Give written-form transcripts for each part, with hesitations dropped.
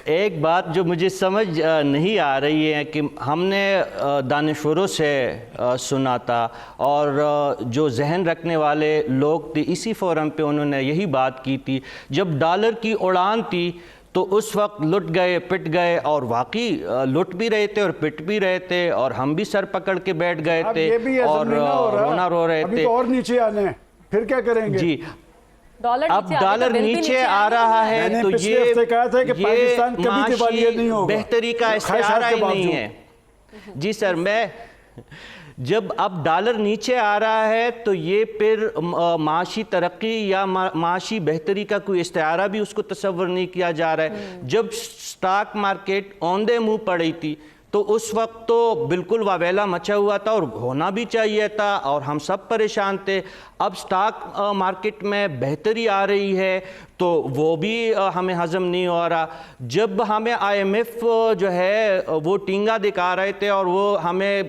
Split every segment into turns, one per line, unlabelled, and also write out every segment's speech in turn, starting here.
ایک بات جو مجھے سمجھ نہیں آ رہی ہے کہ ہم نے دانشوروں سے سنا تھا اور جو ذہن رکھنے والے لوگ تھے اسی فورم پہ انہوں نے یہی بات کی تھی جب ڈالر کی اڑان تھی تو اس وقت لٹ گئے پٹ گئے، اور واقعی لٹ بھی رہے تھے اور پٹ بھی رہے تھے، اور ہم بھی سر پکڑ کے بیٹھ گئے تھے اور رونا رو رہے تھے۔
اور نیچے آنے پھر کیا کریں گے؟
جی اب ڈالر نیچے آ رہا ہے تو یہ معاشی بہتری کا استعارہ ہی نہیں ہے۔ جی سر، میں جب اب ڈالر نیچے آ رہا ہے تو یہ پھر معاشی ترقی یا معاشی بہتری کا کوئی استعارہ بھی اس کو تصور نہیں کیا جا رہا ہے۔ جب سٹاک مارکیٹ اوندے منہ پڑی تھی تو اس وقت تو بالکل واویلا مچا ہوا تھا اور ہونا بھی چاہیے تھا اور ہم سب پریشان تھے۔ اب سٹاک مارکیٹ میں بہتری آ رہی ہے تو وہ بھی ہمیں ہضم نہیں ہو رہا۔ جب ہمیں آئی ایم ایف جو ہے وہ ٹینگا دکھا رہے تھے اور وہ ہمیں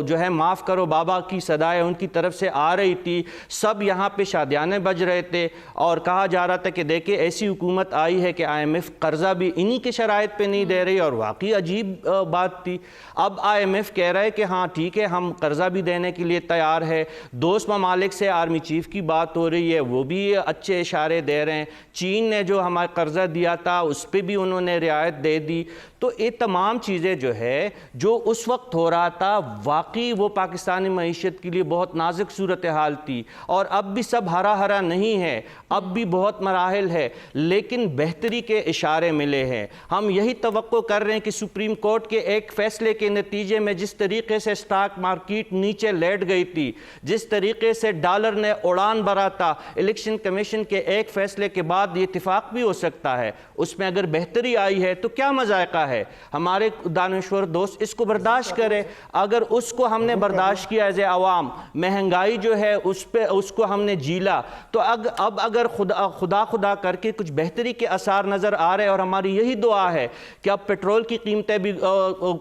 جو ہے معاف کرو بابا کی صدائیں ان کی طرف سے آ رہی تھی، سب یہاں پہ شادیانے بج رہے تھے اور کہا جا رہا تھا کہ دیکھیں ایسی حکومت آئی ہے کہ آئی ایم ایف قرضہ بھی انہی کے شرائط پہ نہیں دے رہی، اور واقعی عجیب بات تھی۔ اب آئی ایم ایف کہہ رہا ہے کہ ہاں ٹھیک ہے ہم قرضہ بھی دینے کے لیے تیار ہے، دوست ممالک سے آرمی چیف کی بات ہو رہی ہے، وہ بھی اچھے اشارے دے رہے ہیں، چین نے جو ہمارا قرضہ دیا تھا اس پہ بھی انہوں نے رعایت دے دی۔ تو یہ تمام چیزیں جو ہے جو اس وقت ہو رہا تھا واقعی وہ پاکستانی معیشت کے لیے بہت نازک صورتحال تھی، اور اب بھی سب ہرا ہرا نہیں ہے، اب بھی بہت مراحل ہے، لیکن بہتری کے اشارے ملے ہیں۔ ہم یہی توقع کر رہے ہیں کہ سپریم کورٹ کے ایک فیصلے کے نتیجے میں جس طریقے سے سٹاک مارکیٹ نیچے لیٹ گئی تھی، جس طریقے سے ڈالر نے اڑان بھرا تھا، الیکشن کمیشن کے ایک فیصلے کے بعد یہ اتفاق بھی ہو سکتا ہے۔ اس میں اگر بہتری آئی ہے تو کیا مذائقہ ہے؟ ہمارے دانشور دوست اس کو برداشت کرے۔ اگر اس کو ہم نے برداشت کیا ایز اے عوام، مہنگائی جو ہے اس کو ہم نے جیلا، تو اب اگر خدا کر کے کچھ بہتری کے آثار نظر آ رہے، اور ہماری یہی دعا ہے کہ اب پیٹرول کی قیمتیں بھی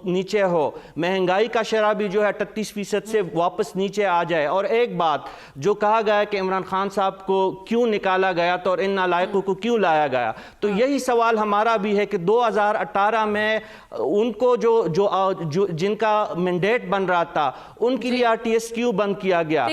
نیچے ہو، مہنگائی کا شرح بھی جو ہے 38% سے واپس نیچے آ جائے۔ اور ایک بات جو کہا گیا کہ عمران خان صاحب کو کیوں نکالا گیا تو اور ان نالائقوں کو کیوں لایا گیا، تو یہی سوال ہمارا بھی ہے کہ 2018 میں ان کو جو جن کا مینڈیٹ بن رہا تھا ان کے لیے آر ٹی ایس کیوں بند کیا گیا؟